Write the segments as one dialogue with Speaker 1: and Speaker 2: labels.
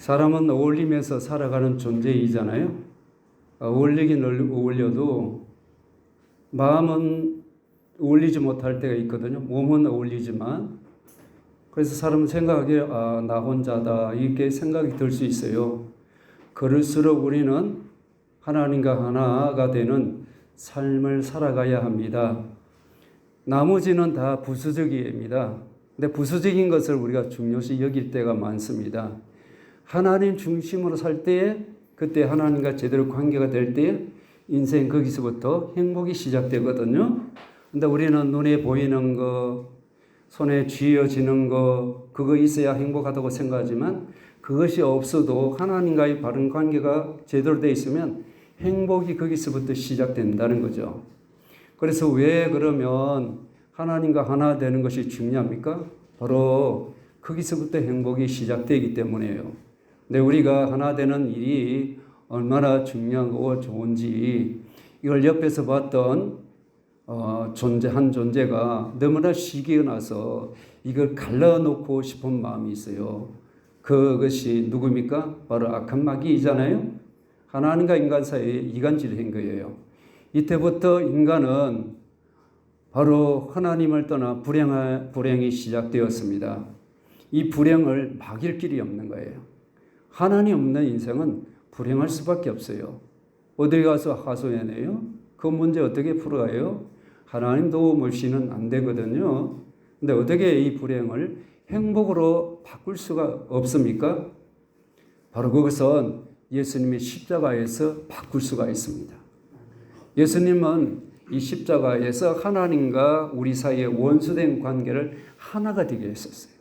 Speaker 1: 사람은 어울리면서 살아가는 존재이잖아요. 어울리긴 어울려도 마음은 어울리지 못할 때가 있거든요. 몸은 어울리지만. 그래서 사람은 생각하기에 나 혼자다 이렇게 생각이 들 수 있어요. 그럴수록 우리는 하나님과 하나가 되는 삶을 살아가야 합니다. 나머지는 다 부수적입니다. 근데 부수적인 것을 우리가 중요시 여길 때가 많습니다. 하나님 중심으로 살 때에, 그때 하나님과 제대로 관계가 될 때에 인생 거기서부터 행복이 시작되거든요. 근데 우리는 눈에 보이는 거, 손에 쥐어지는 거, 그거 있어야 행복하다고 생각하지만 그것이 없어도 하나님과의 바른 관계가 제대로 되어 있으면 행복이 거기서부터 시작된다는 거죠. 그래서 왜 그러면 하나님과 하나 되는 것이 중요합니까? 바로 거기서부터 행복이 시작되기 때문이에요. 근데 우리가 하나 되는 일이 얼마나 중요하고 좋은지 이걸 옆에서 봤던 한 존재가 너무나 시기가 나서 이걸 갈라놓고 싶은 마음이 있어요. 그것이 누굽니까? 바로 악한 마귀이잖아요. 하나님과 인간 사이에 이간질을 한 거예요. 이때부터 인간은 바로 하나님을 떠나 불행이 시작되었습니다. 이 불행을 막을 길이 없는 거예요. 하나님 없는 인생은 불행할 수밖에 없어요. 어디 가서 하소연해요? 그 문제 어떻게 풀어가요? 하나님 도움 없이는 안 되거든요. 근데 어떻게 이 불행을 행복으로 바꿀 수가 없습니까? 바로 그것은 예수님의 십자가에서 바꿀 수가 있습니다. 예수님은 이 십자가에서 하나님과 우리 사이의 원수된 관계를 하나가 되게 했었어요.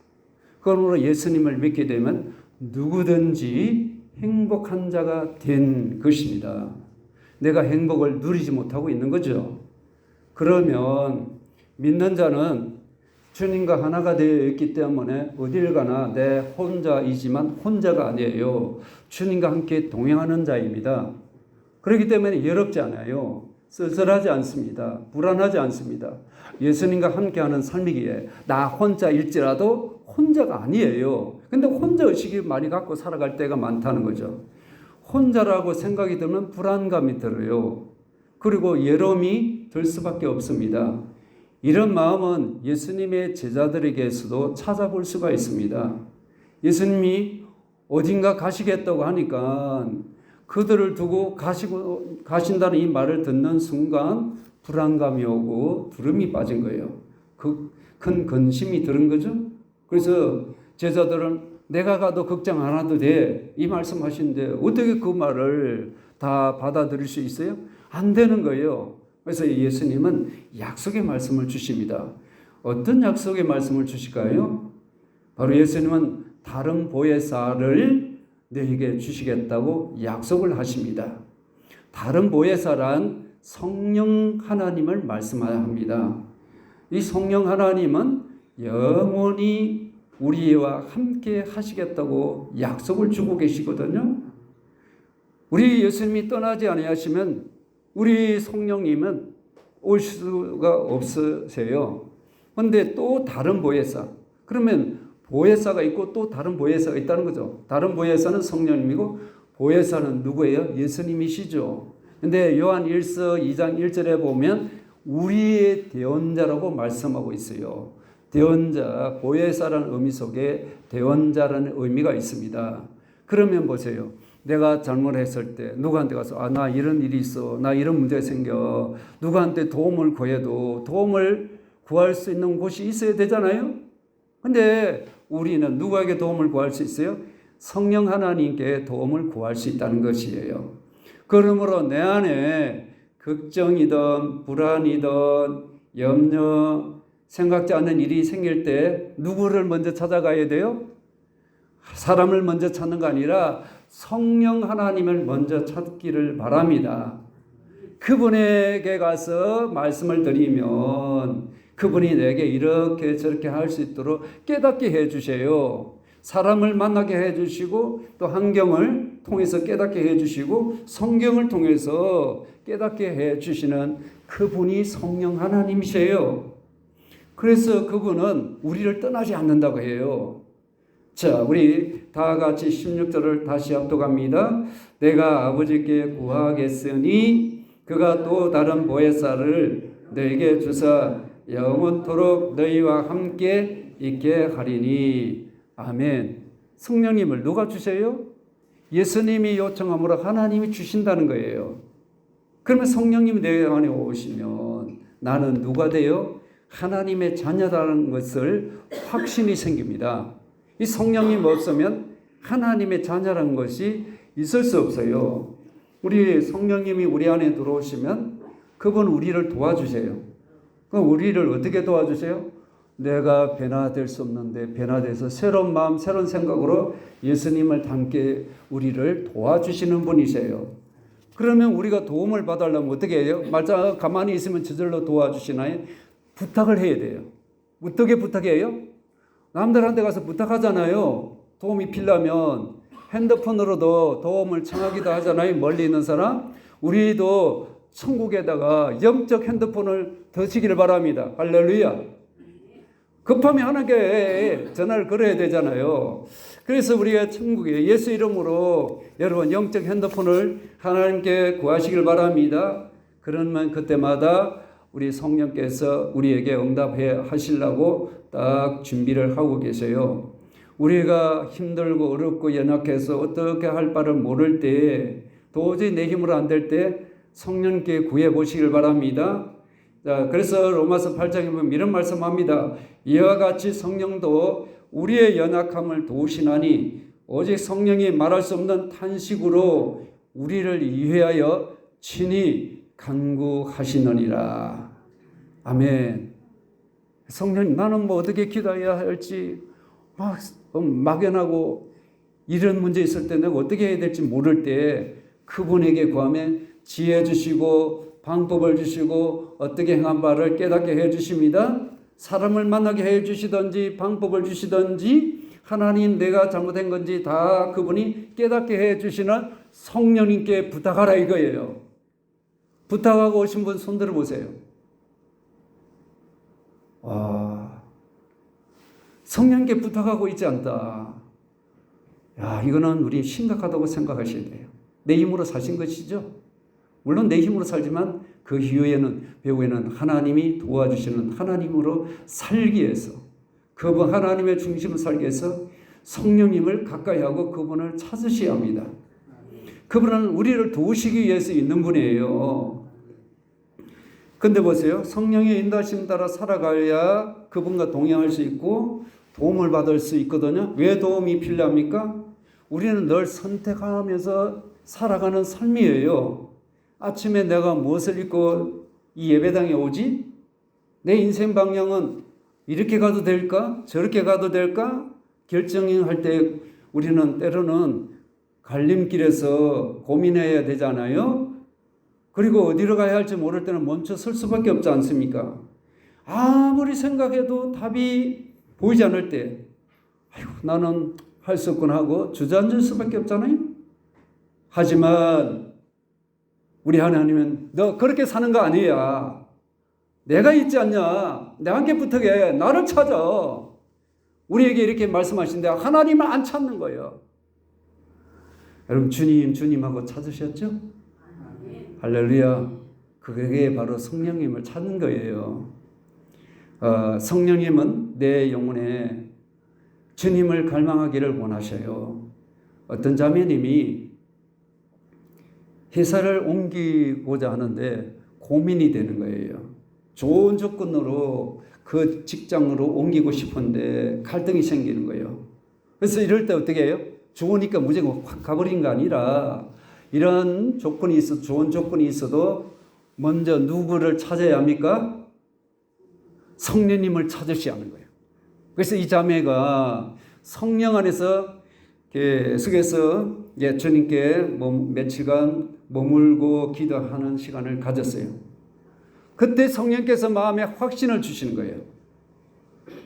Speaker 1: 그러므로 예수님을 믿게 되면 누구든지 행복한 자가 된 것입니다. 내가 행복을 누리지 못하고 있는 거죠. 그러면 믿는 자는 주님과 하나가 되어 있기 때문에 어딜 가나 내 혼자이지만 혼자가 아니에요. 주님과 함께 동행하는 자입니다. 그렇기 때문에 외롭지 않아요. 쓸쓸하지 않습니다. 불안하지 않습니다. 예수님과 함께하는 삶이기에 나 혼자일지라도 혼자가 아니에요. 근데 혼자 의식이 많이 갖고 살아갈 때가 많다는 거죠. 혼자라고 생각이 들면 불안감이 들어요. 그리고 외로움이 들 수밖에 없습니다. 이런 마음은 예수님의 제자들에게서도 찾아볼 수가 있습니다. 예수님이 어딘가 가시겠다고 하니까 그들을 두고 가신다는 이 말을 듣는 순간 불안감이 오고 두려움이 빠진 거예요. 그 큰 근심이 들은 거죠. 그래서 제자들은 내가 가도 걱정 안 해도 돼. 이 말씀하시는데 어떻게 그 말을 다 받아들일 수 있어요? 안 되는 거예요. 그래서 예수님은 약속의 말씀을 주십니다. 어떤 약속의 말씀을 주실까요? 바로 예수님은 다른 보혜사를 너에게 주시겠다고 약속을 하십니다. 다른 보혜사란 성령 하나님을 말씀합니다. 이 성령 하나님은 영원히 우리와 함께 하시겠다고 약속을 주고 계시거든요. 우리 예수님이 떠나지 아니하시면 우리 성령님은 올 수가 없으세요. 그런데 또 다른 보혜사, 그러면 보혜사가 있고 또 다른 보혜사가 있다는 거죠. 다른 보혜사는 성령님이고 보혜사는 누구예요? 예수님이시죠. 근데 요한 1서 2장 1절에 보면 우리의 대언자라고 말씀하고 있어요. 대언자, 보혜사라는 의미 속에 대언자라는 의미가 있습니다. 그러면 보세요. 내가 잘못했을 때 누구한테 가서 나 이런 일이 있어, 나 이런 문제가 생겨, 누구한테 도움을 구해도 도움을 구할 수 있는 곳이 있어야 되잖아요. 근데 우리는 누구에게 도움을 구할 수 있어요? 성령 하나님께 도움을 구할 수 있다는 것이에요. 그러므로 내 안에 걱정이든 불안이든 염려, 생각지 않는 일이 생길 때 누구를 먼저 찾아가야 돼요? 사람을 먼저 찾는 거 아니라 성령 하나님을 먼저 찾기를 바랍니다. 그분에게 가서 말씀을 드리면 그분이 내게 이렇게 저렇게 할 수 있도록 깨닫게 해 주세요. 사람을 만나게 해 주시고 또 환경을 통해서 깨닫게 해 주시고 성경을 통해서 깨닫게 해 주시는 그분이 성령 하나님이세요. 그래서 그분은 우리를 떠나지 않는다고 해요. 자, 우리 다 같이 16절을 다시 합독합니다. 내가 아버지께 구하겠으니 그가 또 다른 보혜사를 너에게 주사 영원토록 너희와 함께 있게 하리니. 아멘. 성령님을 누가 주세요? 예수님이 요청함으로 하나님이 주신다는 거예요. 그러면 성령님이 내 안에 오시면 나는 누가 돼요? 하나님의 자녀라는 것을 확신이 생깁니다. 이 성령님 없으면 하나님의 자녀라는 것이 있을 수 없어요. 우리 성령님이 우리 안에 들어오시면 그분 우리를 도와주세요. 그럼 우리를 어떻게 도와주세요? 내가 변화될 수 없는데 변화돼서 새로운 마음, 새로운 생각으로 예수님을 닮게 우리를 도와주시는 분이세요. 그러면 우리가 도움을 받으려면 어떻게 해요? 말자 가만히 있으면 저절로 도와주시나요? 부탁을 해야 돼요. 어떻게 부탁해요? 남들한테 가서 부탁하잖아요. 도움이 필요하면 핸드폰으로도 도움을 청하기도 하잖아요. 멀리 있는 사람. 우리도 천국에다가 영적 핸드폰을 드시기를 바랍니다. 할렐루야. 급하면 하나님께 전화를 걸어야 되잖아요. 그래서 우리가 천국에 예수 이름으로 여러분 영적 핸드폰을 하나님께 구하시길 바랍니다. 그러면 그때마다 우리 성령께서 우리에게 응답해 하시려고 딱 준비를 하고 계세요. 우리가 힘들고 어렵고 연약해서 어떻게 할 바를 모를 때, 도저히 내 힘으로 안 될 때 성령께 구해 보시길 바랍니다. 자, 그래서 로마서 8장에 보면 이런 말씀합니다. 이와 같이 성령도 우리의 연약함을 도우시나니 오직 성령이 말할 수 없는 탄식으로 우리를 이해하여 친히 간구하시느니라. 아멘. 성령님, 나는 뭐 어떻게 기도해야 할지 막 막연하고 이런 문제 있을 때 내가 어떻게 해야 될지 모를 때 그분에게 구하면 지혜 주시고 방법을 주시고 어떻게 행한 바를 깨닫게 해 주십니다. 사람을 만나게 해 주시든지 방법을 주시든지 하나님 내가 잘못한 건지 다 그분이 깨닫게 해 주시는 성령님께 부탁하라 이거예요. 부탁하고 오신 분 손 들어보세요. 와, 성령께 부탁하고 있지 않다. 야, 이거는 우리 심각하다고 생각하셔야 돼요. 내 힘으로 사신 것이죠. 물론 내 힘으로 살지만 그 배후에는 하나님이 도와주시는 하나님으로 살기 위해서, 그분 하나님의 중심을 살기 위해서 성령님을 가까이 하고 그분을 찾으셔야 합니다. 그분은 우리를 도우시기 위해서 있는 분이에요. 근데 보세요. 성령의 인도하심 따라 살아가야 그분과 동행할 수 있고 도움을 받을 수 있거든요. 왜 도움이 필요합니까? 우리는 늘 선택하면서 살아가는 삶이에요. 아침에 내가 무엇을 입고 이 예배당에 오지? 내 인생 방향은 이렇게 가도 될까? 저렇게 가도 될까? 결정할 때 우리는 때로는 갈림길에서 고민해야 되잖아요. 그리고 어디로 가야 할지 모를 때는 멈춰 설 수밖에 없지 않습니까? 아무리 생각해도 답이 보이지 않을 때 아이고, 나는 할 수 없구나 하고 주저앉을 수밖에 없잖아요. 하지만 우리 하나님은 너 그렇게 사는 거 아니야. 내가 있지 않냐. 내가 함께 부탁해. 나를 찾아. 우리에게 이렇게 말씀하시는데 하나님을 안 찾는 거예요. 여러분 주님하고 찾으셨죠? 할렐루야. 그게 바로 성령님을 찾는 거예요. 성령님은 내 영혼에 주님을 갈망하기를 원하셔요. 어떤 자매님이 회사를 옮기고자 하는데 고민이 되는 거예요. 좋은 조건으로 그 직장으로 옮기고 싶은데 갈등이 생기는 거예요. 그래서 이럴 때 어떻게 해요? 좋으니까 무조건 확 가버린 거 아니라 이런 조건이 있어, 좋은 조건이 있어도 먼저 누구를 찾아야 합니까? 성령님을 찾으셔야 하는 거예요. 그래서 이 자매가 성령 안에서 계속해서 주님께 며칠간 머물고 기도하는 시간을 가졌어요. 그때 성령께서 마음에 확신을 주시는 거예요.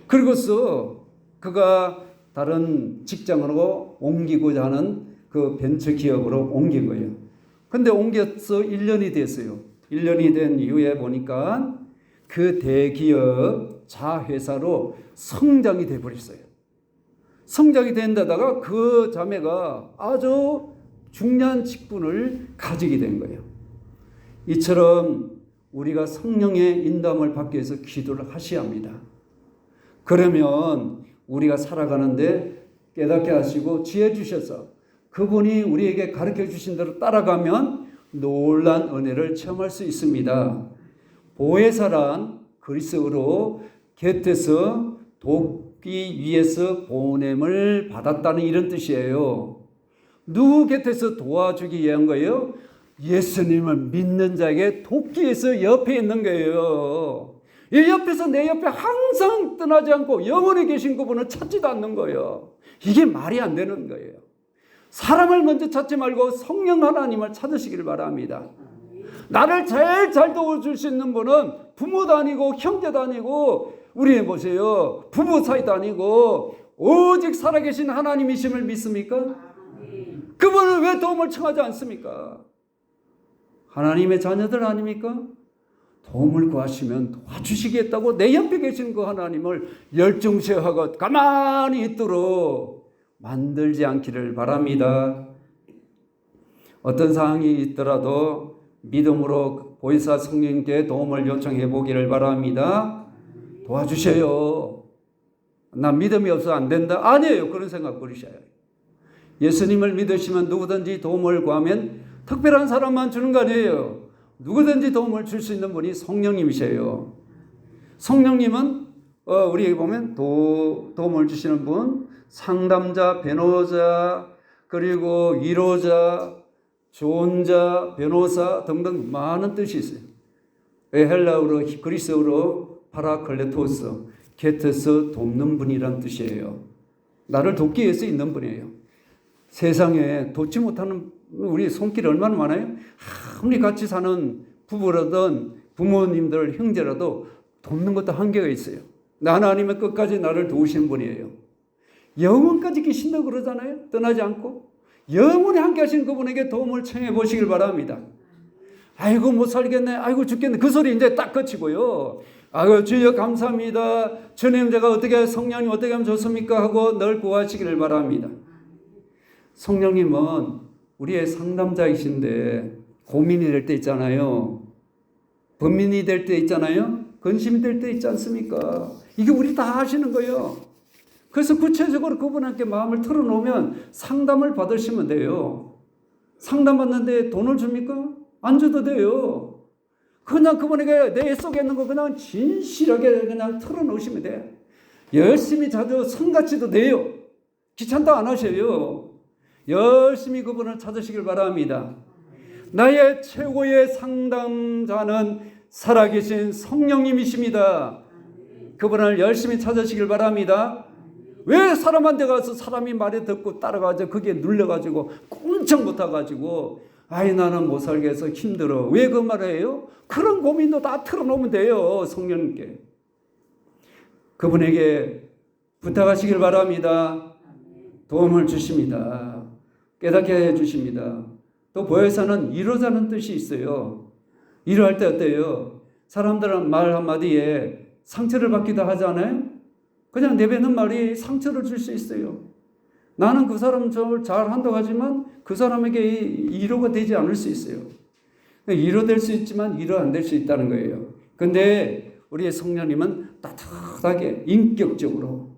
Speaker 1: 그리고서 그가 다른 직장으로 옮기고자 하는 그 벤처기업으로 옮긴 거예요. 근데 옮겨서 1년이 됐어요. 1년이 된 이후에 보니까 그 대기업 자회사로 성장이 돼버렸어요. 성장이 된 데다가 그 자매가 아주 중요한 직분을 가지게 된 거예요. 이처럼 우리가 성령의 인도함을 받기 위해서 기도를 하셔야 합니다. 그러면 우리가 살아가는데 깨닫게 하시고 지혜 주셔서 그분이 우리에게 가르쳐 주신 대로 따라가면 놀란 은혜를 체험할 수 있습니다. 보혜사란 그리스어로 곁에서 돕기 위해서 보냄을 받았다는 이런 뜻이에요. 누구 곁에서 도와주기 위한 거예요? 예수님을 믿는 자에게 돕기 위해서 옆에 있는 거예요. 이 옆에서 내 옆에 항상 떠나지 않고 영원히 계신 그분을 찾지도 않는 거예요. 이게 말이 안 되는 거예요. 사람을 먼저 찾지 말고 성령 하나님을 찾으시기를 바랍니다. 나를 제일 잘 도와줄 수 있는 분은 부모도 아니고 형제도 아니고 우리 보세요. 부부 사이도 아니고 오직 살아계신 하나님이심을 믿습니까? 그분을 왜 도움을 청하지 않습니까? 하나님의 자녀들 아닙니까? 도움을 구하시면 도와주시겠다고 내 옆에 계신 그 하나님을 열중시하고 가만히 있도록 만들지 않기를 바랍니다. 어떤 상황이 있더라도 믿음으로 보혜사 성령님께 도움을 요청해 보기를 바랍니다. 도와주세요. 나 믿음이 없어 안 된다? 아니에요. 그런 생각 버리셔야 해요. 예수님을 믿으시면 누구든지 도움을 구하면 특별한 사람만 주는 거 아니에요. 누구든지 도움을 줄 수 있는 분이 성령님이세요. 성령님은 우리에게 보면 도움을 주시는 분, 상담자, 변호자, 그리고 위로자, 조언자, 변호사 등등 많은 뜻이 있어요. 헬라어로 그리스어로 파라클레토스, 곁에서 돕는 분이란 뜻이에요. 나를 돕기 위해서 있는 분이에요. 세상에 돕지 못하는 우리 손길이 얼마나 많아요? 아무리 같이 사는 부부라든 부모님들, 형제라도 돕는 것도 한계가 있어요. 하나님은 끝까지 나를 도우시는 분이에요. 영원까지 계신다고 그러잖아요. 떠나지 않고. 영원히 함께 하신 그분에게 도움을 청해 보시길 바랍니다. 아이고 못 살겠네. 아이고 죽겠네. 그 소리 이제 딱 그치고요. 아이고 주여 감사합니다. 주님 제가 어떻게 성령님 어떻게 하면 좋습니까? 하고 늘 구하시기를 바랍니다. 성령님은 우리의 상담자이신데 고민이 될 때 있잖아요. 범민이 될 때 있잖아요. 근심이 될 때 있지 않습니까? 이게 우리 다 하시는 거예요. 그래서 구체적으로 그분한테 마음을 털어놓으면 상담을 받으시면 돼요. 상담받는데 돈을 줍니까? 안 줘도 돼요. 그냥 그분에게 내 속에 있는 거 그냥 진실하게 그냥 털어놓으시면 돼요. 열심히 자주 성같이도 돼요. 귀찮다 안 하셔요. 열심히 그분을 찾으시길 바랍니다. 나의 최고의 상담자는 살아계신 성령님이십니다. 그분을 열심히 찾으시길 바랍니다. 왜 사람한테 가서 사람이 말에 듣고 따라가서 그게 눌려가지고 꼼짝 못해가지고 아이 나는 못 살겠어 힘들어. 왜 그 말을 해요? 그런 고민도 다 털어놓으면 돼요. 성령님께. 그분에게 부탁하시길 바랍니다. 도움을 주십니다. 깨닫게 해주십니다. 또 보혜사는 위로자는 뜻이 있어요. 위로할 때 어때요? 사람들은 말 한마디에 상처를 받기도 하잖아요. 그냥 내뱉는 말이 상처를 줄 수 있어요. 나는 그 사람 잘 한다고 하지만 그 사람에게 위로가 되지 않을 수 있어요. 위로될 수 있지만 위로 안 될 수 있다는 거예요. 근데 우리의 성령님은 따뜻하게 인격적으로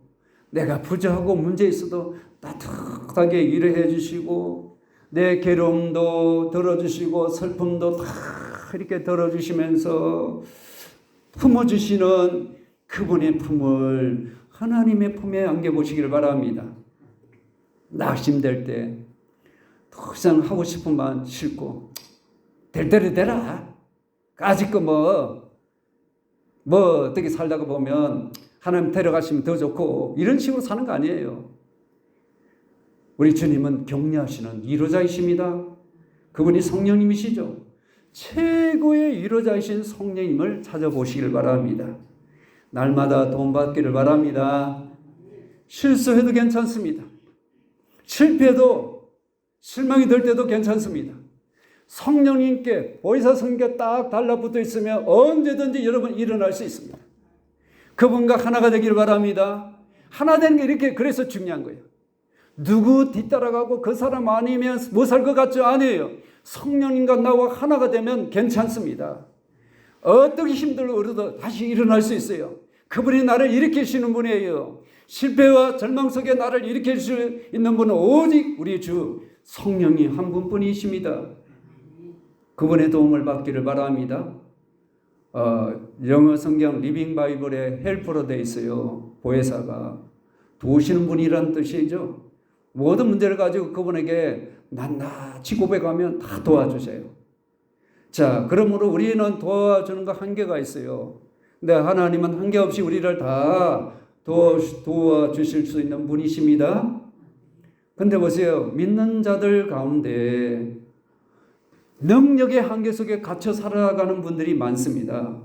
Speaker 1: 내가 부족하고 문제 있어도 따뜻하게 위로해 주시고 내 괴로움도 들어주시고 슬픔도 다 이렇게 들어주시면서 품어주시는 그분의 품을 하나님의 품에 안겨보시기를 바랍니다. 낙심될 때 더 이상 하고 싶은 마음 싫고 될 대로 되라. 아직도 뭐 어떻게 살다가 보면 하나님 데려가시면 더 좋고 이런 식으로 사는 거 아니에요. 우리 주님은 격려하시는 위로자이십니다. 그분이 성령님이시죠. 최고의 위로자이신 성령님을 찾아보시길 바랍니다. 날마다 도움받기를 바랍니다. 실수해도 괜찮습니다. 실패해도 실망이 될 때도 괜찮습니다. 성령님께 보혜사 성령께 딱 달라붙어 있으면 언제든지 여러분 일어날 수 있습니다. 그분과 하나가 되기를 바랍니다. 하나 되는 게 이렇게 그래서 중요한 거예요. 누구 뒤따라가고 그 사람 아니면 못 살 것 같죠? 아니에요. 성령님과 나와 하나가 되면 괜찮습니다. 어떻게 힘들어도 다시 일어날 수 있어요. 그분이 나를 일으키시는 분이에요. 실패와 절망 속에 나를 일으킬 수 있는 분은 오직 우리 주 성령이 한 분뿐이십니다. 그분의 도움을 받기를 바랍니다. 영어 성경 리빙 바이블에 헬퍼로 되어 있어요. 보혜사가 도우시는 분이라는 뜻이죠. 모든 문제를 가지고 그분에게 낱낱이 고백하면 다 도와주세요. 자, 그러므로 우리는 도와주는 거 한계가 있어요. 근데 하나님은 한계 없이 우리를 다 도와주실 수 있는 분이십니다. 근데 보세요. 믿는 자들 가운데 능력의 한계 속에 갇혀 살아가는 분들이 많습니다.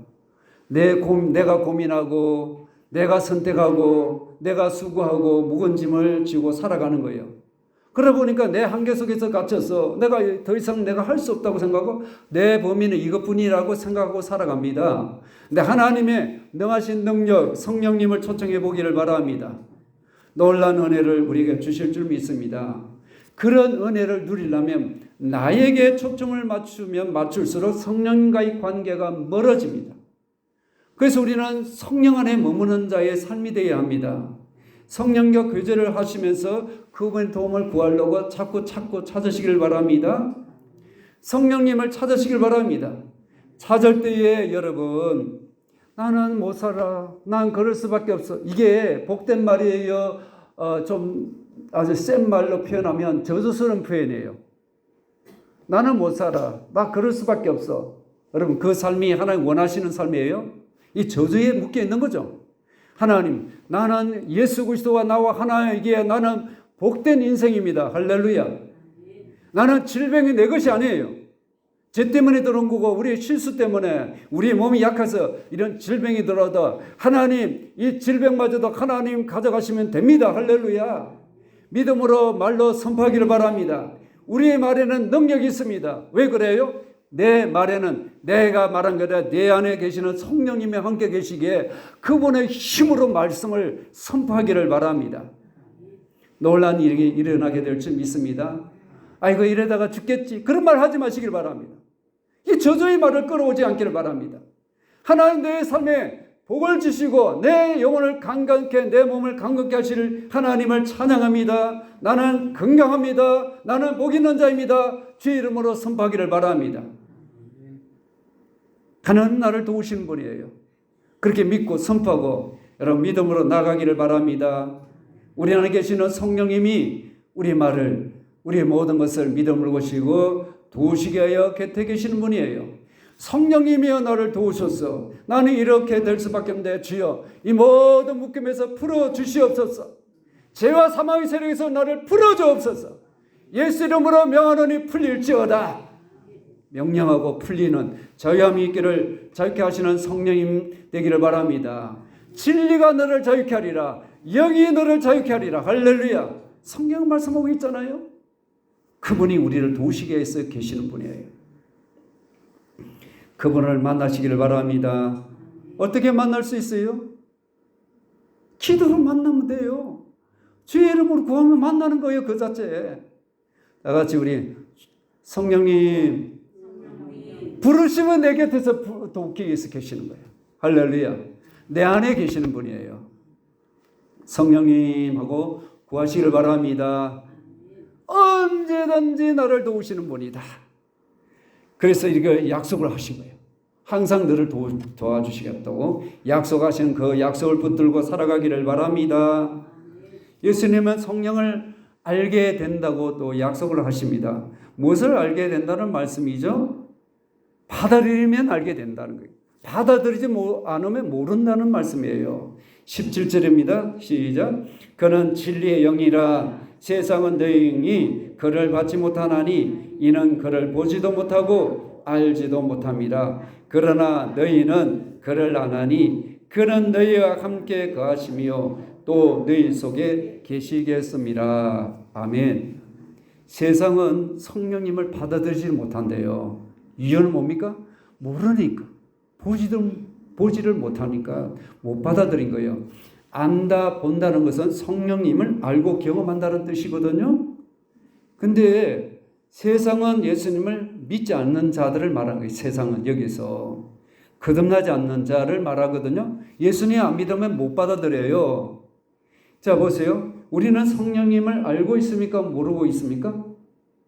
Speaker 1: 내가 고민하고 내가 선택하고 내가 수고하고 무거운 짐을 지고 살아가는 거예요. 그러다 보니까 내 한계 속에서 갇혀서 내가 더 이상 내가 할 수 없다고 생각하고 내 범위는 이것뿐이라고 생각하고 살아갑니다. 근데 하나님의 능하신 능력 성령님을 초청해 보기를 바랍니다. 놀라운 은혜를 우리에게 주실 줄 믿습니다. 그런 은혜를 누리려면 나에게 초점을 맞추면 맞출수록 성령과의 관계가 멀어집니다. 그래서 우리는 성령 안에 머무는 자의 삶이 되어야 합니다. 성령과 교제를 하시면서 그분의 도움을 구하려고 자꾸 찾으시길 바랍니다. 성령님을 찾으시길 바랍니다. 찾을 때에 여러분 나는 못 살아. 난 그럴 수밖에 없어. 이게 복된 말이에요. 좀 아주 센 말로 표현하면 저주스러운 표현이에요. 나는 못 살아. 나 그럴 수밖에 없어. 여러분 그 삶이 하나님 원하시는 삶이에요? 이 저주에 묶여 있는 거죠. 하나님, 나는 예수 그리스도와 나와 하나이기에 나는 복된 인생입니다. 할렐루야. 나는 질병이 내 것이 아니에요. 죄 때문에 들어온 거고 우리의 실수 때문에 우리 몸이 약해서 이런 질병이 들어도 하나님 이 질병마저도 하나님 가져가시면 됩니다. 할렐루야. 믿음으로 말로 선포하기를 바랍니다. 우리의 말에는 능력이 있습니다. 왜 그래요? 내 말에는 내가 말한 거라 내 안에 계시는 성령님이 함께 계시기에 그분의 힘으로 말씀을 선포하기를 바랍니다. 놀라운 일이 일어나게 될 줄 믿습니다. 아이고 이러다가 죽겠지 그런 말 하지 마시길 바랍니다. 이 저주의 말을 끌어오지 않기를 바랍니다. 하나님 내 삶에 복을 주시고 내 영혼을 강건케 내 몸을 강건케 하실 하나님을 찬양합니다. 나는 건강합니다. 나는 복 있는 자입니다. 주의 이름으로 선포하기를 바랍니다. 하나님 나를 도우시는 분이에요. 그렇게 믿고 선포하고 여러분 믿음으로 나가기를 바랍니다. 우리 안에 계시는 성령님이 우리 말을 우리의 모든 것을 믿음으로 보시고 도우시게 하여 곁에 계시는 분이에요. 성령님이여 나를 도우셔서 나는 이렇게 될 수밖에 없는데 주여 이 모든 묶임에서 풀어주시옵소서. 죄와 사망의 세력에서 나를 풀어주옵소서. 예수 이름으로 명하노니 풀릴지어다. 명령하고 풀리는 자유함이 있기를 자유케 하시는 성령님 되기를 바랍니다. 진리가 너를 자유케 하리라. 영이 너를 자유케 하리라. 할렐루야. 성경 말씀하고 있잖아요. 그분이 우리를 도우시게 해서 계시는 분이에요. 그분을 만나시기를 바랍니다. 어떻게 만날 수 있어요? 기도로 만나면 돼요. 주의 이름으로 구하면 만나는 거예요. 그 자체에. 다 같이 우리 성령님 부르시면 내 곁에서 도우기 위해서 계시는 거예요. 할렐루야. 내 안에 계시는 분이에요. 성령님하고 구하시기를 바랍니다. 언제든지 나를 도우시는 분이다. 그래서 이렇게 약속을 하신 거예요. 항상 너를 도와주시겠다고 약속하신 그 약속을 붙들고 살아가기를 바랍니다. 예수님은 성령을 알게 된다고 또 약속을 하십니다. 무엇을 알게 된다는 말씀이죠? 받아들이면 알게 된다는 거예요. 받아들이지 않으면 모른다는 말씀이에요. 17절입니다. 시작. 그는 진리의 영이라 세상은 너희이 그를 받지 못하나니 이는 그를 보지도 못하고 알지도 못함이라. 그러나 너희는 그를 아나니 그는 너희와 함께 거하시며 또 너희 속에 계시겠습니다. 아멘. 세상은 성령님을 받아들이지 못한대요. 이유는 뭡니까? 모르니까. 보지를 못하니까 못 받아들인 거예요. 안다, 본다는 것은 성령님을 알고 경험한다는 뜻이거든요. 근데 세상은 예수님을 믿지 않는 자들을 말하는 거예요. 세상은 여기서 거듭나지 않는 자를 말하거든요. 예수님 안 믿으면 못 받아들여요. 자, 보세요. 우리는 성령님을 알고 있습니까? 모르고 있습니까?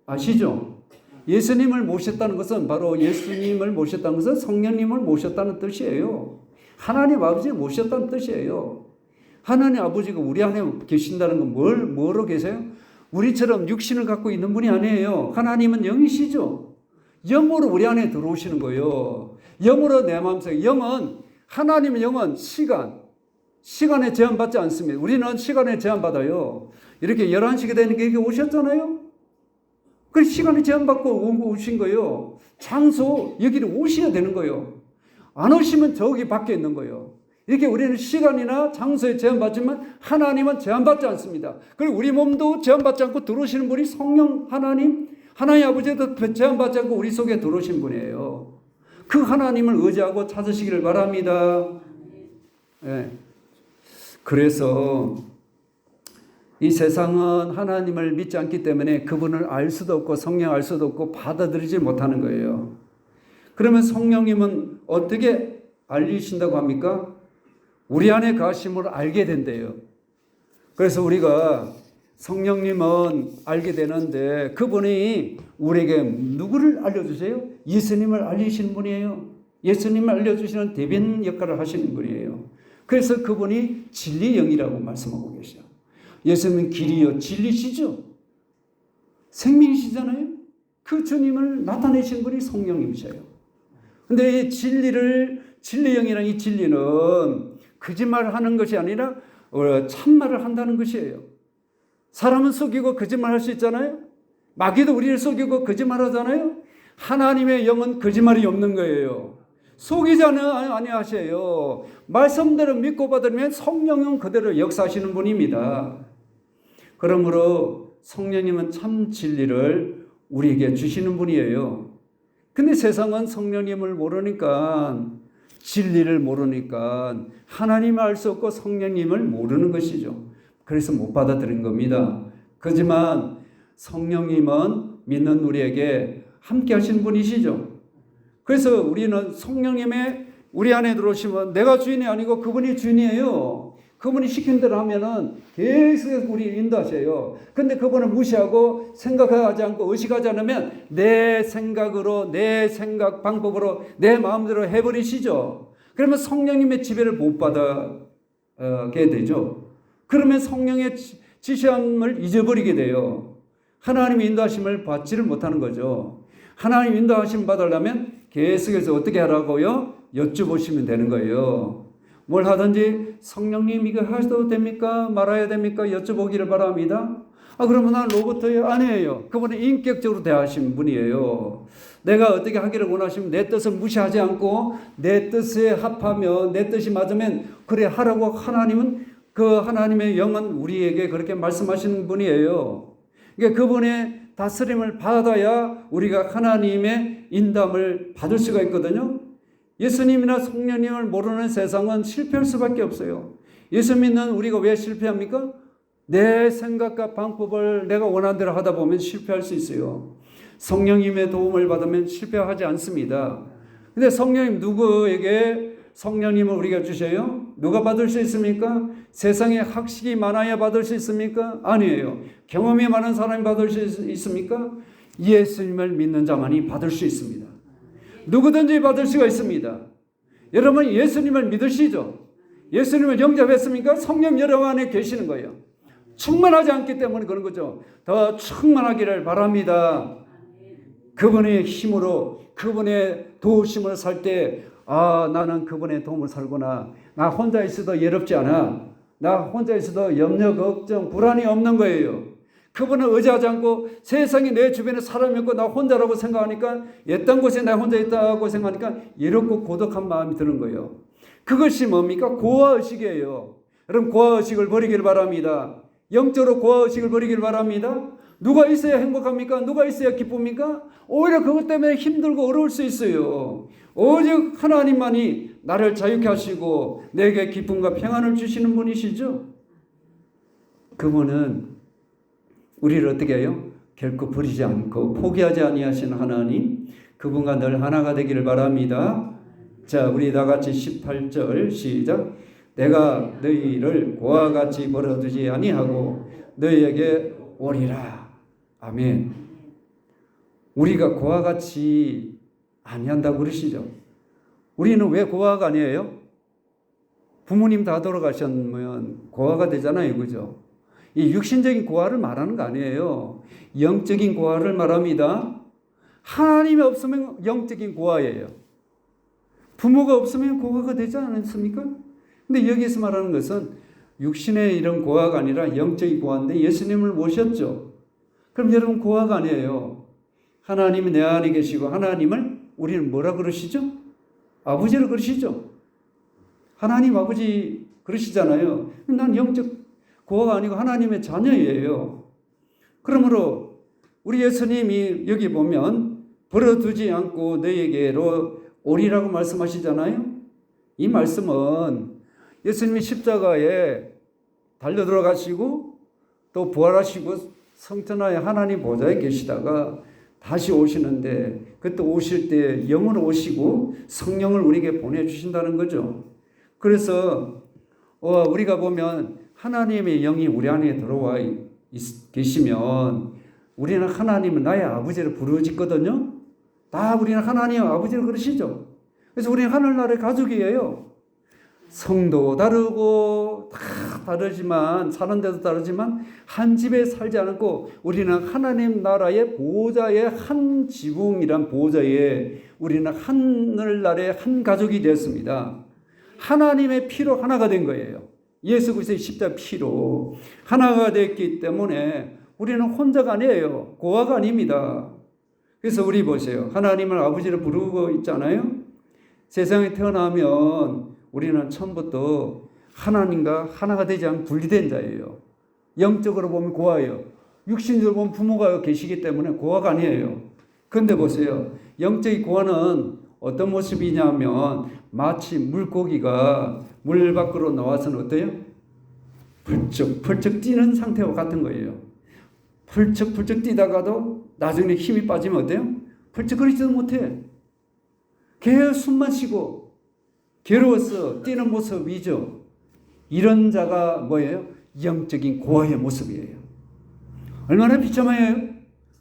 Speaker 1: 아시죠? 예수님을 모셨다는 것은 바로 예수님을 모셨다는 것은 성령님을 모셨다는 뜻이에요. 하나님 아버지를 모셨다는 뜻이에요. 하나님 아버지가 우리 안에 계신다는 건 뭐로 계세요? 우리처럼 육신을 갖고 있는 분이 아니에요. 하나님은 영이시죠. 영으로 우리 안에 들어오시는 거예요. 영으로 내 마음속에. 영은, 하나님의 영은 시간에 제한받지 않습니다. 우리는 시간에 제한받아요. 이렇게 11시가 되니까 여기 오셨잖아요. 그 시간에 제한받고 오신 거예요. 장소, 여기를 오셔야 되는 거예요. 안 오시면 저기 밖에 있는 거예요. 이렇게 우리는 시간이나 장소에 제한받지만 하나님은 제한받지 않습니다. 그리고 우리 몸도 제한받지 않고 들어오시는 분이 성령 하나님 아버지도 제한받지 않고 우리 속에 들어오신 분이에요. 그 하나님을 의지하고 찾으시기를 바랍니다. 네. 그래서 이 세상은 하나님을 믿지 않기 때문에 그분을 알 수도 없고 성령 알 수도 없고 받아들이지 못하는 거예요. 그러면 성령님은 어떻게 알리신다고 합니까? 우리 안에 거하심을 알게 된대요. 그래서 우리가 성령님은 알게 되는데 그분이 우리에게 누구를 알려주세요? 예수님을 알리시는 분이에요. 예수님을 알려주시는 대변 역할을 하시는 분이에요. 그래서 그분이 진리 영이라고 말씀하고 계셔요. 예수님은 길이요 진리시죠. 생명이시잖아요. 그 주님을 나타내신 분이 성령님이셔요. 근데 이 진리 영이라는 이 진리는 거짓말을 하는 것이 아니라 참말을 한다는 것이에요. 사람은 속이고 거짓말할 수 있잖아요. 마귀도 우리를 속이고 거짓말하잖아요. 하나님의 영은 거짓말이 없는 거예요. 속이지 아니하셔요. 말씀대로 믿고 받으면 성령은 그대로 역사하시는 분입니다. 그러므로 성령님은 참 진리를 우리에게 주시는 분이에요. 근데 세상은 성령님을 모르니까, 진리를 모르니까 하나님을 알 수 없고 성령님을 모르는 것이죠. 그래서 못 받아들인 겁니다. 그렇지만 성령님은 믿는 우리에게 함께 하시는 분이시죠. 그래서 우리는 성령님의 우리 안에 들어오시면 내가 주인이 아니고 그분이 주인이에요. 그분이 시킨 대로 하면은 계속 우리를 인도하셔요. 근데 그분을 무시하고 생각하지 않고 의식하지 않으면 내 생각으로, 내 생각 방법으로, 내 마음대로 해버리시죠. 그러면 성령님의 지배를 못 받게 되죠. 그러면 성령의 지시함을 잊어버리게 돼요. 하나님의 인도하심을 받지를 못하는 거죠. 하나님 인도하심 받으려면 계속해서 어떻게 하라고요? 여쭤보시면 되는 거예요. 뭘 하든지 성령님 이거 하셔도 됩니까? 말아야 됩니까? 여쭤보기를 바랍니다. 그러면 난 로봇이에요? 아니에요. 그분은 인격적으로 대하신 분이에요. 내가 어떻게 하기를 원하시면 내 뜻을 무시하지 않고 내 뜻에 합하며 내 뜻이 맞으면 그래 하라고 하나님은 그 하나님의 영은 우리에게 그렇게 말씀하시는 분이에요. 그러니까 그분의 다스림을 받아야 우리가 하나님의 인담을 받을 수가 있거든요. 예수님이나 성령님을 모르는 세상은 실패할 수밖에 없어요. 예수 믿는 우리가 왜 실패합니까? 내 생각과 방법을 내가 원하는 대로 하다 보면 실패할 수 있어요. 성령님의 도움을 받으면 실패하지 않습니다. 근데 성령님 누구에게 성령님을 우리가 주셔요? 누가 받을 수 있습니까? 세상에 학식이 많아야 받을 수 있습니까? 아니에요. 경험이 많은 사람이 받을 수 있습니까? 예수님을 믿는 자만이 받을 수 있습니다. 누구든지 받을 수가 있습니다. 여러분 예수님을 믿으시죠? 예수님을 영접했습니까? 성령 여러분 안에 계시는 거예요. 충만하지 않기 때문에 그런 거죠. 더 충만하기를 바랍니다. 그분의 힘으로, 그분의 도우심을 살 때 나는 그분의 도움을 살구나. 나 혼자 있어도 외롭지 않아. 나 혼자 있어도 염려, 걱정, 불안이 없는 거예요. 그분을 의지하지 않고 세상에 내 주변에 사람이 없고 나 혼자라고 생각하니까 옛땅 곳에 나 혼자 있다고 생각하니까 외롭고 고독한 마음이 드는 거예요. 그것이 뭡니까? 고아의식이에요. 여러분 고아의식을 버리기를 바랍니다. 영적으로 고아의식을 버리기를 바랍니다. 누가 있어야 행복합니까? 누가 있어야 기쁩니까? 오히려 그것 때문에 힘들고 어려울 수 있어요. 오직 하나님만이 나를 자유케 하시고 내게 기쁨과 평안을 주시는 분이시죠. 그분은 우리를 어떻게 해요? 결코 버리지 않고 포기하지 아니하시는 하나님, 그분과 늘 하나가 되기를 바랍니다. 자, 우리 다 같이 18절 시작. 내가 너희를 고와 같이 버려두지 아니하고 너희에게 오리라. 아멘. 우리가 고와 같이 아니한다고 그러시죠. 우리는 왜 고아가 아니에요? 부모님 다 돌아가셨으면 고아가 되잖아요. 그죠? 이 육신적인 고아를 말하는 거 아니에요. 영적인 고아를 말합니다. 하나님이 없으면 영적인 고아예요. 부모가 없으면 고아가 되지 않습니까? 근데 여기서 말하는 것은 육신의 이런 고아가 아니라 영적인 고아인데 예수님을 모셨죠. 그럼 여러분 고아가 아니에요. 하나님이 내 안에 계시고 하나님을 우리는 뭐라 그러시죠? 아버지로 그러시죠. 하나님 아버지 그러시잖아요. 난 영적 고아가 아니고 하나님의 자녀예요. 그러므로 우리 예수님이 여기 보면 버려두지 않고 너희에게로 오리라고 말씀하시잖아요. 이 말씀은 예수님이 십자가에 달려 들어가시고 또 부활하시고 성천하에 하나님 보좌에 계시다가 다시 오시는데 그때 오실 때 영으로 오시고 성령을 우리에게 보내주신다는 거죠. 그래서 우리가 보면 하나님의 영이 우리 안에 들어와 계시면 우리는 하나님은 나의 아버지를 부르짖거든요. 다 우리는 하나님의 아버지를 그러시죠. 그래서 우리는 하늘나라의 가족이에요. 성도 다르고 다 다르지만 사는 데도 다르지만 한 집에 살지 않고 우리는 하나님 나라의 보호자의 한 지붕이란 보호자에 우리는 하늘나라의 한 가족이 되었습니다. 하나님의 피로 하나가 된 거예요. 예수 그리스도의 십자가 피로 하나가 됐기 때문에 우리는 혼자가 아니에요. 고아가 아닙니다. 그래서 우리 보세요. 하나님을 아버지를 부르고 있잖아요. 세상에 태어나면 우리는 처음부터 하나님과 하나가 되지 않은 분리된 자예요. 영적으로 보면 고아예요. 육신적으로 보면 부모가 계시기 때문에 고아가 아니에요. 그런데 보세요. 영적인 고아는 어떤 모습이냐면 마치 물고기가 물 밖으로 나와서는 어때요? 펄쩍 뛰는 상태와 같은 거예요. 펄쩍 뛰다가도 나중에 힘이 빠지면 어때요? 펄쩍거리지도 못해. 계속 숨만 쉬고 괴로워서 뛰는 모습이죠. 이런 자가 뭐예요? 영적인 고아의 모습이에요. 얼마나 비참해요?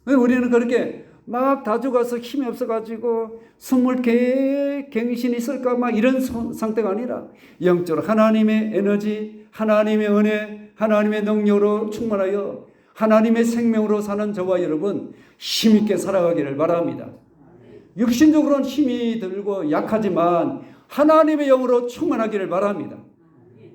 Speaker 1: 우리는 그렇게 막 다 죽어서 힘이 없어가지고 숨을 갱신이 쓸까 막 이런 상태가 아니라 영적으로 하나님의 에너지, 하나님의 은혜, 하나님의 능력으로 충만하여 하나님의 생명으로 사는 저와 여러분 힘있게 살아가기를 바랍니다. 육신적으로는 힘이 들고 약하지만 하나님의 영으로 충만하기를 바랍니다.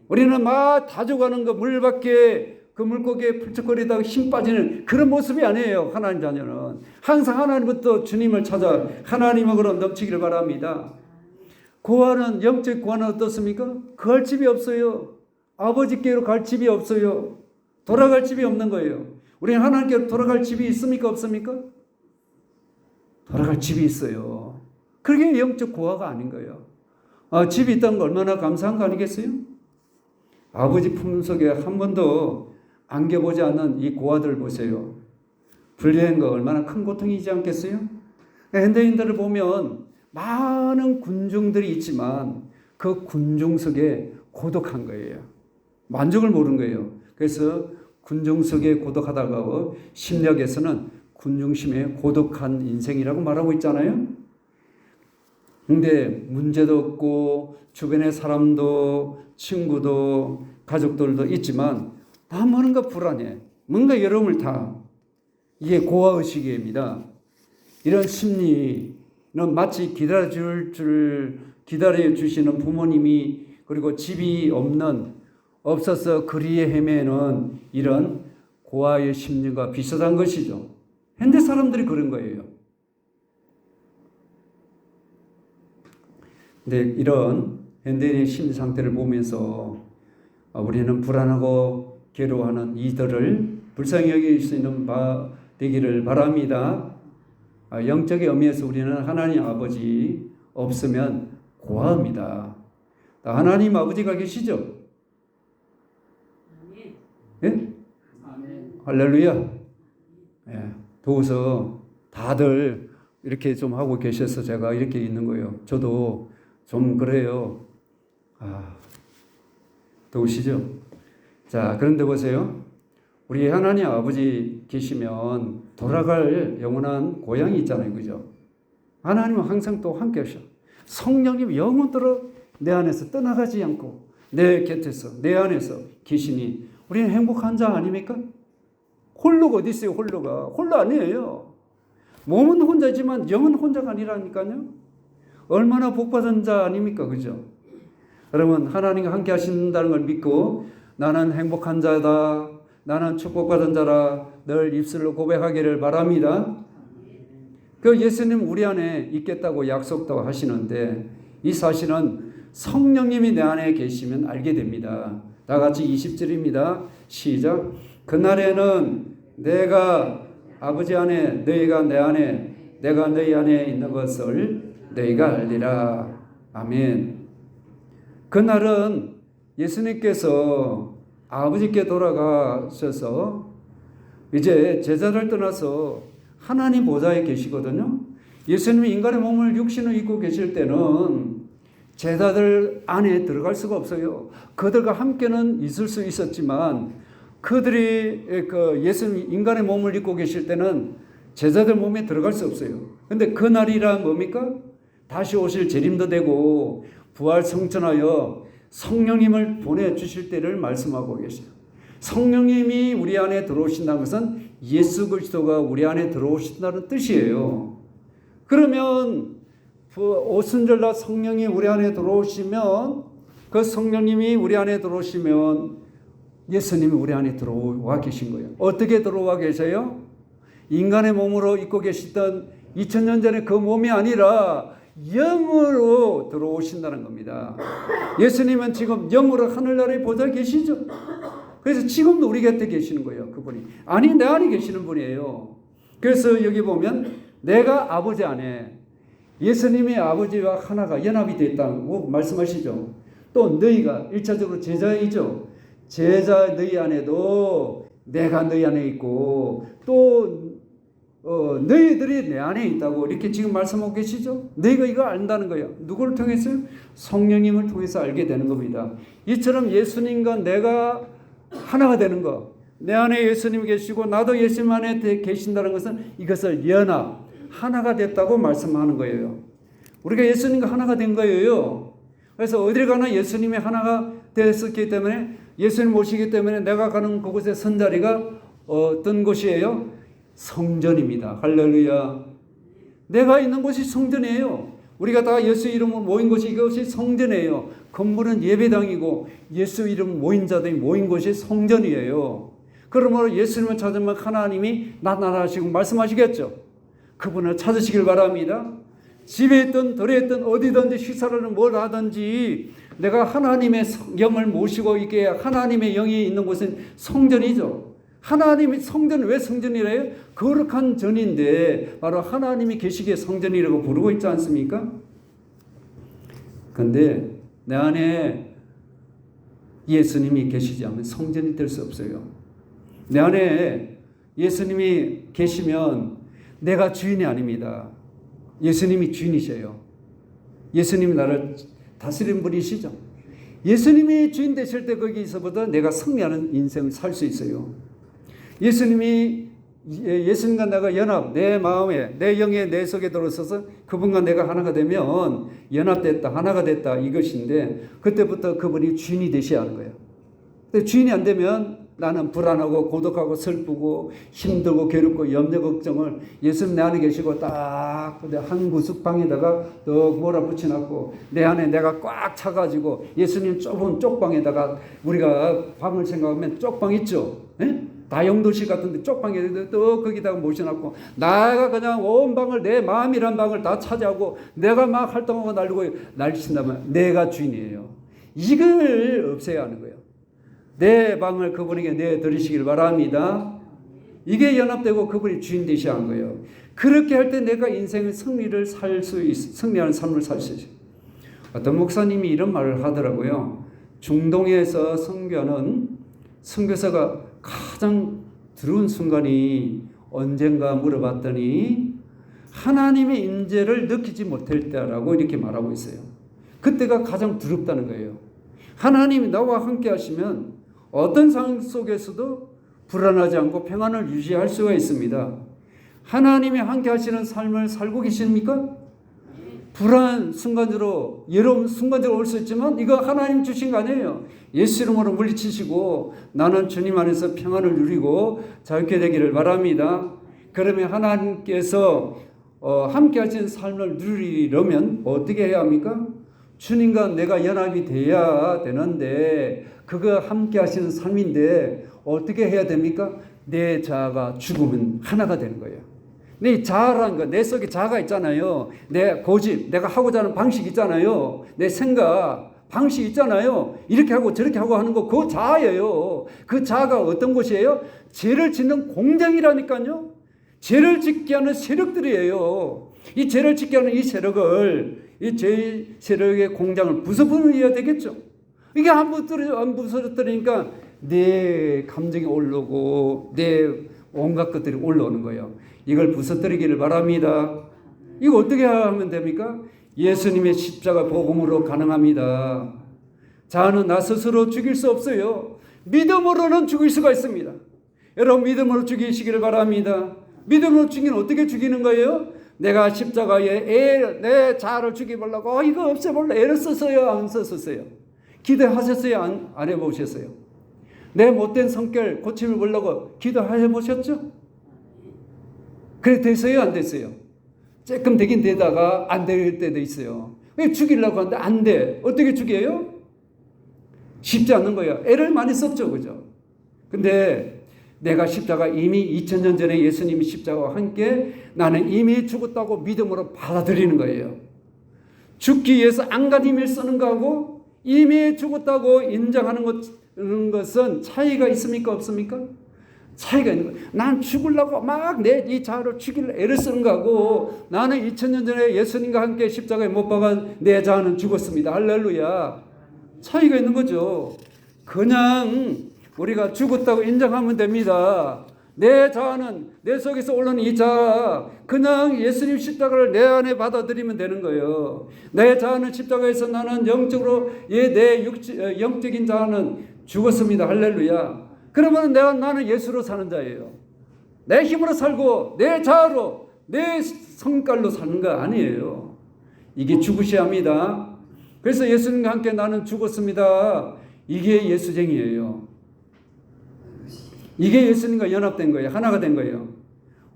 Speaker 1: 우리는 막 다 죽어가는 거 물밖에 그 물고기에 펄쩍거리다가 힘 빠지는 그런 모습이 아니에요. 하나님 자녀는 항상 하나님부터 주님을 찾아 하나님으로 넘치기를 바랍니다. 고아는 영적 고아는 어떻습니까? 갈 집이 없어요. 아버지께로 갈 집이 없어요. 돌아갈 집이 없는 거예요. 우리는 하나님께로 돌아갈 집이 있습니까? 없습니까? 돌아갈 집이 있어요. 그게 영적 고아가 아닌 거예요. 집이 있다는 거 얼마나 감사한 거 아니겠어요? 아버지 품속에 한 번도 안겨보지 않는 이 고아들 보세요. 분리된 거 얼마나 큰 고통이지 않겠어요? 현대인들을 보면 많은 군중들이 있지만 그 군중 속에 고독한 거예요. 만족을 모르는 거예요. 그래서 군중 속에 고독하다고 심리학에서는 군중심의 고독한 인생이라고 말하고 있잖아요. 근데 문제도 없고 주변의 사람도 친구도 가족들도 있지만 다 뭔가 불안해. 뭔가 여러분을 다. 이게 고아의식입니다. 이런 심리는 마치 기다려주시는 부모님이 그리고 집이 없어서 거리에 헤매는 이런 고아의 심리가 비슷한 것이죠. 현대 사람들이 그런 거예요. 근데 이런 현대인의 심리 상태를 보면서 우리는 불안하고 괴로워하는 이들을 불쌍히 여길 수 있는 바 되기를 바랍니다. 영적의 의미에서 우리는 하나님 아버지 없으면 고아입니다. 하나님 아버지가 계시죠? 예? 할렐루야. 예. 더워서 다들 이렇게 좀 하고 계셔서 제가 이렇게 있는 거예요. 저도 좀 그래요. 더우시죠? 자, 그런데 보세요. 우리 하나님 아버지 계시면 돌아갈 영원한 고향이 있잖아요. 그죠? 하나님은 항상 또 함께 하셔. 성령님 영원토록 내 안에서 떠나가지 않고 내 곁에서 내 안에서 계시니 우리는 행복한 자 아닙니까? 홀로가 어디 있어요? 홀로가. 홀로 아니에요. 몸은 혼자지만 영은 혼자가 아니라니까요. 얼마나 복받은 자 아닙니까? 그죠? 여러분, 하나님과 함께 하신다는 걸 믿고 나는 행복한 자다, 나는 축복받은 자라 늘 입술로 고백하기를 바랍니다. 그 예수님 우리 안에 있겠다고 약속도 하시는데 이 사실은 성령님이 내 안에 계시면 알게 됩니다. 다 같이 20절입니다. 시작. 그날에는 내가 아버지 안에 너희가 내 안에 내가 너희 안에 있는 것을 너희가 알리라. 아멘. 그날은 예수님께서 아버지께 돌아가셔서 이제 제자를 떠나서 하나님 보좌에 계시거든요. 예수님이 인간의 몸을 육신을 입고 계실 때는 제자들 안에 들어갈 수가 없어요. 그들과 함께는 있을 수 있었지만 그들이 예수님 인간의 몸을 입고 계실 때는 제자들 몸에 들어갈 수 없어요. 그런데 그날이라 뭡니까? 다시 오실 재림도 되고 부활 성천하여 성령님을 보내주실 때를 말씀하고 계세요. 성령님이 우리 안에 들어오신다는 것은 예수 그리스도가 우리 안에 들어오신다는 뜻이에요. 그러면 오순절날 성령이 우리 안에 들어오시면 그 성령님이 우리 안에 들어오시면 예수님이 우리 안에 들어와 계신 거예요. 어떻게 들어와 계세요? 인간의 몸으로 입고 계시던 2000년 전에 그 몸이 아니라 영으로 들어오신다는 겁니다. 예수님은 지금 영으로 하늘나라에 보좌 계시죠. 그래서 지금도 우리 곁에 계시는 거예요. 그분이. 아니 내 안에 계시는 분이에요. 그래서 여기 보면 내가 아버지 안에 예수님의 아버지와 하나가 연합이 됐다고 말씀하시죠. 또 너희가 1차적으로 제자이죠. 제자 너희 안에도 내가 너희 안에 있고 또 너희들이 내 안에 있다고 이렇게 지금 말씀하고 계시죠. 너희가 이거 안다는 거예요. 누구를 통해서요? 성령님을 통해서 알게 되는 겁니다. 이처럼 예수님과 내가 하나가 되는 거, 내 안에 예수님이 계시고 나도 예수님 안에 계신다는 것은 이것을 연합, 하나가 됐다고 말씀하는 거예요. 우리가 예수님과 하나가 된 거예요. 그래서 어디를 가나 예수님이 하나가 됐었기 때문에 예수님 모시기 때문에 내가 가는 그곳의 선자리가 어떤 곳이에요? 성전입니다. 할렐루야. 내가 있는 곳이 성전이에요. 우리가 다 예수 이름으로 모인 곳이 이것이 성전이에요. 건물은 예배당이고 예수 이름 모인 자들이 모인 곳이 성전이에요. 그러므로 예수님을 찾으면 하나님이 나타나시고 말씀하시겠죠. 그분을 찾으시길 바랍니다. 집에 있든 들에 있든 어디든지 식사를 뭘 하든지 내가 하나님의 영을 모시고 있게 하나님의 영이 있는 곳은 성전이죠. 하나님의 성전은 왜 성전이래요? 거룩한 전인데 바로 하나님이 계시기에 성전이라고 부르고 있지 않습니까? 그런데 내 안에 예수님이 계시지 않으면 성전이 될 수 없어요. 내 안에 예수님이 계시면 내가 주인이 아닙니다. 예수님이 주인이셔요. 예수님이 나를 다스리는 분이시죠. 예수님이 주인 되실 때 거기서부터 내가 승리하는 인생을 살 수 있어요. 예수님과 내가 연합, 내 마음에, 내 영에, 내 속에 들어서서 그분과 내가 하나가 되면 연합됐다, 하나가 됐다 이것인데 그때부터 그분이 주인이 되셔야 하는 거예요. 근데 주인이 안 되면 나는 불안하고 고독하고 슬프고 힘들고 괴롭고 염려 걱정을 예수님 내 안에 계시고 딱 한 구석방에다가 또 몰아붙여놨고 내 안에 내가 꽉 차가지고 예수님 좁은 쪽방에다가 우리가 방을 생각하면 쪽방 있죠. 예? 다용도실 같은데 쪽방에 또 거기다가 모셔놨고 나가 그냥 온 방을 내 마음이란 방을 다 차지하고 내가 막 활동하고 날씬다면 내가 주인이에요. 이걸 없애야 하는 거예요. 내 방을 그분에게 내드리시길 바랍니다. 이게 연합되고 그분이 주인 되셔야 하는 거예요. 그렇게 할 때 내가 인생의 승리하는 삶을 살 수 있어요. 어떤 목사님이 이런 말을 하더라고요. 중동에서 선교사가 가장 두려운 순간이 언젠가 물어봤더니 하나님의 임재를 느끼지 못할 때라고 이렇게 말하고 있어요. 그때가 가장 두렵다는 거예요. 하나님이 나와 함께 하시면 어떤 상황 속에서도 불안하지 않고 평안을 유지할 수가 있습니다. 하나님이 함께 하시는 삶을 살고 계십니까? 불안 순간으로, 여러분 순간으로 올 수 있지만 이거 하나님 주신 거 아니에요. 예수 이름으로 물리치시고 나는 주님 안에서 평안을 누리고 자유케 되기를 바랍니다. 그러면 하나님께서 함께 하신 삶을 누리려면 어떻게 해야 합니까? 주님과 내가 연합이 돼야 되는데 그거 함께 하시는 삶인데 어떻게 해야 됩니까? 내 자아가 죽으면 하나가 되는 거예요. 내 자아라는 거, 내 속에 자아가 있잖아요. 내 고집, 내가 하고자 하는 방식 있잖아요. 내 생각, 방식 있잖아요. 이렇게 하고 저렇게 하고 하는 거, 그거 자아예요. 그 자아가 어떤 것이에요? 죄를 짓는 공장이라니까요. 죄를 짓게 하는 세력들이에요. 이 죄를 짓게 하는 이 세력을, 이 죄 세력의 공장을 부숴버려야 되겠죠. 이게 안 부서뜨리니까 내 감정이 올라오고 내 온갖 것들이 올라오는 거예요. 이걸 부서뜨리기를 바랍니다. 이거 어떻게 하면 됩니까? 예수님의 십자가 복음으로 가능합니다. 자아는 나 스스로 죽일 수 없어요. 믿음으로는 죽일 수가 있습니다. 여러분 믿음으로 죽이시기를 바랍니다. 믿음으로 죽이는 어떻게 죽이는 거예요? 내가 십자가에 내 자아를 죽여보려고 이거 없애보려고 애를 썼어요? 안 썼어요? 기도하셨어요? 안 해보셨어요? 내 못된 성격 고침을 보려고 기도해보셨죠? 그래 됐어요? 안 됐어요? 조금 되긴 되다가 안 될 때도 있어요. 왜 죽이려고 하는데 안 돼? 어떻게 죽여요? 쉽지 않는 거예요. 애를 많이 썼죠. 그죠? 근데 내가 십자가 이미 2000년 전에 예수님이 십자가와 함께 나는 이미 죽었다고 믿음으로 받아들이는 거예요. 죽기 위해서 안간 힘을 쓰는 거하고 이미 죽었다고 인정하는 것은 차이가 있습니까? 없습니까? 차이가 있는 거예요. 난 죽으려고 막 내 이 자아를 죽이려 애를 쓰는 거하고 나는 2000년 전에 예수님과 함께 십자가에 못 박은 내 자아는 죽었습니다. 할렐루야. 차이가 있는 거죠. 그냥 우리가 죽었다고 인정하면 됩니다. 내 자아는 내 속에서 올라오는 이 자아 그냥 예수님 십자가를 내 안에 받아들이면 되는 거예요. 내 자아는 십자가에서 나는 영적으로 내 영적인 자아는 죽었습니다. 할렐루야. 그러면 나는 예수로 사는 자예요. 내 힘으로 살고 내 자아로 내 성깔로 사는 거 아니에요. 이게 죽으셔야 합니다. 그래서 예수님과 함께 나는 죽었습니다. 이게 예수쟁이에요. 이게 예수님과 연합된 거예요. 하나가 된 거예요.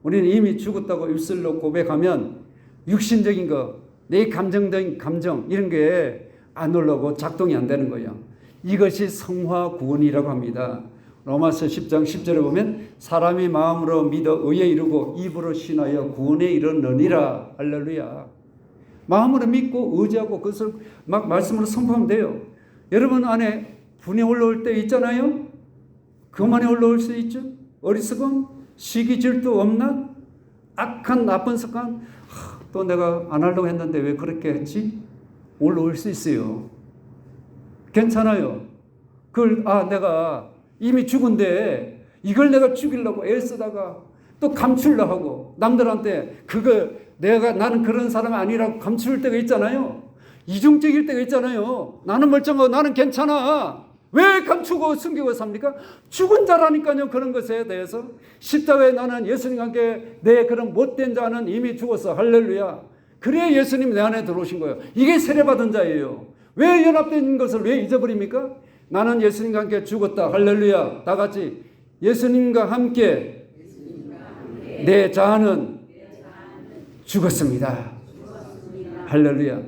Speaker 1: 우리는 이미 죽었다고 입술로 고백하면 육신적인 거, 내 감정적인 감정 이런 게 안 올라오고 작동이 안 되는 거예요. 이것이 성화 구원이라고 합니다. 로마서 10장 10절에 보면 사람이 마음으로 믿어 의에 이르고 입으로 신하여 구원에 이르느니라. 할렐루야. 마음으로 믿고 의지하고 그것을 막 말씀으로 선포하면 돼요. 여러분 안에 분이 올라올 때 있잖아요. 그만에 올라올 수 있죠. 어리석음, 시기, 질투, 엄란, 악한 나쁜 습관. 또 내가 안 하려고 했는데 왜 그렇게 했지? 올라올 수 있어요. 괜찮아요. 그걸 내가 이미 죽은데 이걸 내가 죽이려고 애쓰다가 또 감추려 하고 남들한테 나는 그런 사람 아니라고 감출 때가 있잖아요. 이중적일 때가 있잖아요. 나는 멀쩡하고 나는 괜찮아. 왜 감추고 숨기고 삽니까? 죽은 자라니까요. 그런 것에 대해서 십자가에 나는 예수님과 함께 내 그런 못된 자는 이미 죽었어. 할렐루야. 그래야 예수님 내 안에 들어오신 거예요. 이게 세례받은 자예요. 왜 연합된 것을 왜 잊어버립니까? 나는 예수님과 함께 죽었다. 할렐루야. 다 같이 예수님과 함께 내 자아는 죽었습니다. 할렐루야.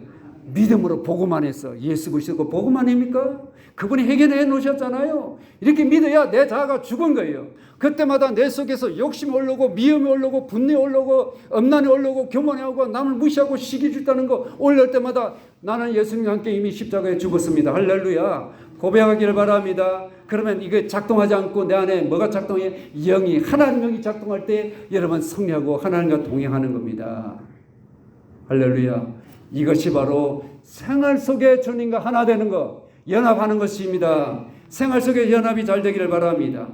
Speaker 1: 믿음으로 복음 안에서 예수 그리스도 복음 아닙니까? 그분이 해결해 놓으셨잖아요. 이렇게 믿어야 내 자아가 죽은 거예요. 그때마다 내 속에서 욕심이 올라오고 미움이 올라오고 분노가 올라오고 엄난이 올라오고 교만이 오고 남을 무시하고 시기 질다는 거 올라올 때마다 나는 예수님과 함께 이미 십자가에 죽었습니다. 할렐루야. 고백하기를 바랍니다. 그러면 이게 작동하지 않고 내 안에 뭐가 작동해? 영이 하나님 영이 작동할 때 여러분 승리하고 하나님과 동행하는 겁니다. 할렐루야. 이것이 바로 생활 속에 주님과 하나 되는 것, 연합하는 것입니다. 생활 속에 연합이 잘 되기를 바랍니다.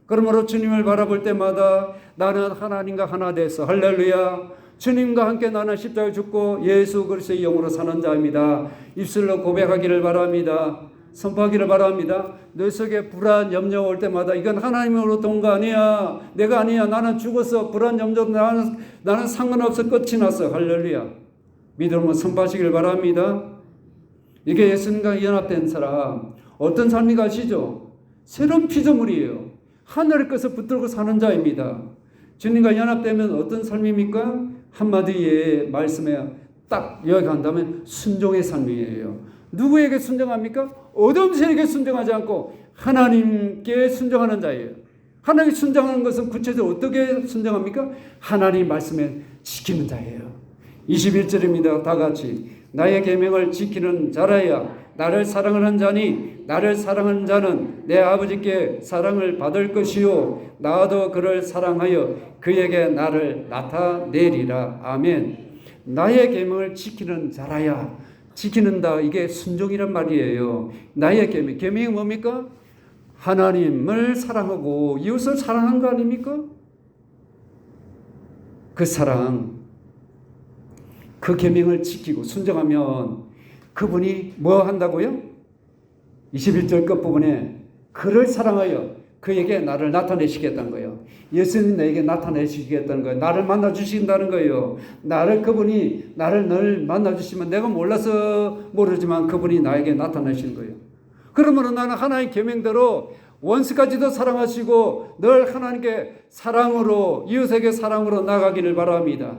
Speaker 1: 그러므로 주님을 바라볼 때마다 나는 하나님과 하나 돼서 할렐루야. 주님과 함께 나는 십자가에 죽고 예수 그리스도의 영으로 사는 자입니다. 입술로 고백하기를 바랍니다. 선포하기를 바랍니다. 너 속에 불안, 염려 올 때마다 이건 하나님으로부터 온 거 아니야. 내가 아니야. 나는 죽었어. 불안, 염려 나는 상관없어. 끝이 났어. 할렐루야. 믿음으로 선포하시기를 바랍니다. 이게 예수님과 연합된 사람 어떤 삶이 가시죠? 새로운 피조물이에요. 하늘의 것을 붙들고 사는 자입니다. 주님과 연합되면 어떤 삶입니까? 한마디의 말씀에 딱 요약한다면 순종의 삶이에요. 누구에게 순종합니까? 어둠 세력에 순종하지 않고 하나님께 순종하는 자예요. 하나님께 순종하는 것은 구체적으로 어떻게 순종합니까? 하나님 말씀에 지키는 자예요. 21절입니다. 다 같이 나의 계명을 지키는 자라야 나를 사랑하는 자니 나를 사랑하는 자는 내 아버지께 사랑을 받을 것이요 나도 그를 사랑하여 그에게 나를 나타내리라. 아멘. 나의 계명을 지키는 자라야. 지키는다. 이게 순종이란 말이에요. 나의 계명. 계명이 뭡니까? 하나님을 사랑하고 이웃을 사랑하는 거 아닙니까? 그 사랑, 그 계명을 지키고 순종하면 그분이 뭐 한다고요? 21절 끝부분에 그를 사랑하여 그에게 나를 나타내시겠다는 거예요. 예수님 나에게 나타내시겠다는 거예요. 나를 만나주신다는 거예요. 그분이 나를 늘 만나주시면 내가 몰라서 모르지만 그분이 나에게 나타내시는 거예요. 그러면 나는 하나님 계명대로 원수까지도 사랑하시고 늘 하나님께 사랑으로 이웃에게 사랑으로 나가기를 바랍니다.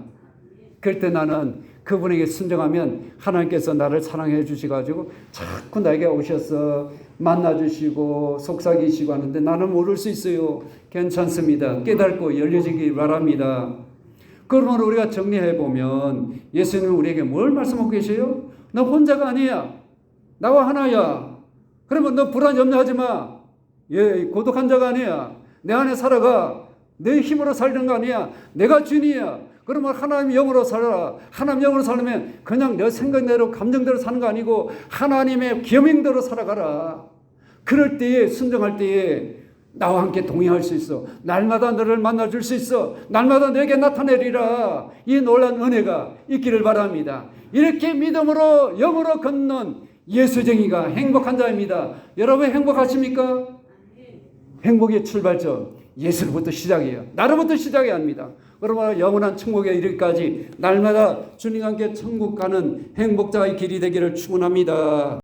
Speaker 1: 그럴 때 나는 그분에게 순종하면 하나님께서 나를 사랑해 주셔가지고 자꾸 나에게 오셔서 만나주시고 속삭이시고 하는데 나는 모를 수 있어요. 괜찮습니다. 깨닫고 열려지기 바랍니다. 그러므로 우리가 정리해보면 예수님은 우리에게 뭘 말씀하고 계세요? 너 혼자가 아니야. 나와 하나야. 그러면 너 불안 염려하지 마. 고독한 자가 아니야. 내 안에 살아가. 내 힘으로 살는 거 아니야. 내가 주인이야. 그러면 하나님 영으로 살아라. 하나님 영으로 살려면 그냥 내 생각대로 감정대로 사는 거 아니고 하나님의 계명대로 살아가라. 그럴 때에 순종할 때에 나와 함께 동행할 수 있어. 날마다 너를 만나줄 수 있어. 날마다 내게 나타내리라. 이 놀라운 은혜가 있기를 바랍니다. 이렇게 믿음으로 영으로 걷는 예수쟁이가 행복한 자입니다. 여러분 행복하십니까? 행복의 출발점 예수로부터 시작이에요. 나로부터 시작이 아닙니다. 그러므로 영원한 천국에 이르기까지 날마다 주님과 함께 천국 가는 행복자의 길이 되기를 축원합니다.